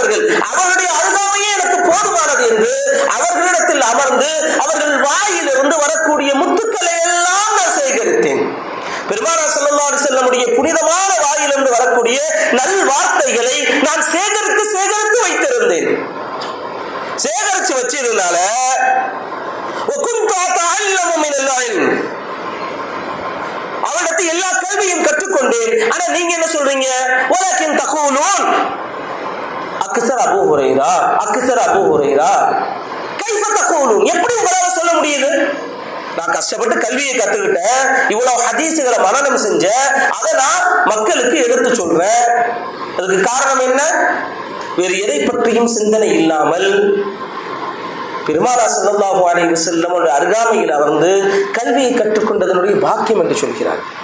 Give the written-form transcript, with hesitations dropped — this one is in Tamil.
இருக்கிறார்கள், அவர்களுடைய அருகாமையே எனக்கு போதுமானது என்று அவர்களிடத்தில் அமர்ந்து அவர்கள் வாயிலிருந்து வரக்கூடிய முத்துக்களை எல்லாம் நான் சேகரித்தேன். பெருமானார் ஸல்லல்லாஹு அலைஹி வஸல்லம் புனிதமான வாயிலிருந்து வரக்கூடிய நல் வார்த்தைகளை நான் சேகரித்து வைத்திருந்தேன். சேகரித்து வச்சதுனால அவரிடத்தில் எல்லா கல்வியும் கற்றுக்கொண்டேன். ஆனா நீங்க என்ன சொல்றீங்க? வலக்கின் தகூலூன் அக்ஸர் அபூ ஹுரைரா, அக்ஸர் அபூ ஹுரைரா. கைஃப தகூலூன், எப்படி உங்களால சொல்ல முடியுது? நான் கஷ்டப்பட்டு கல்வியை கத்துக்கிட்டேன், இவ்வளவு ஹதீஸுகளை மனனம் செஞ்சேன், அதை நான் மக்களுக்கு எடுத்து சொல்றேன். அதுக்கு காரணம் என்ன? வேறு எதை பற்றியும் சிந்தனை இல்லாமல் பெருமானார் ஸல்லல்லாஹு அலைஹி வஸல்லம் அருகாமையில் அமர்ந்து கல்வியை கற்றுக்கொண்டதனுடைய பாக்கியம் என்று சொல்கிறார்.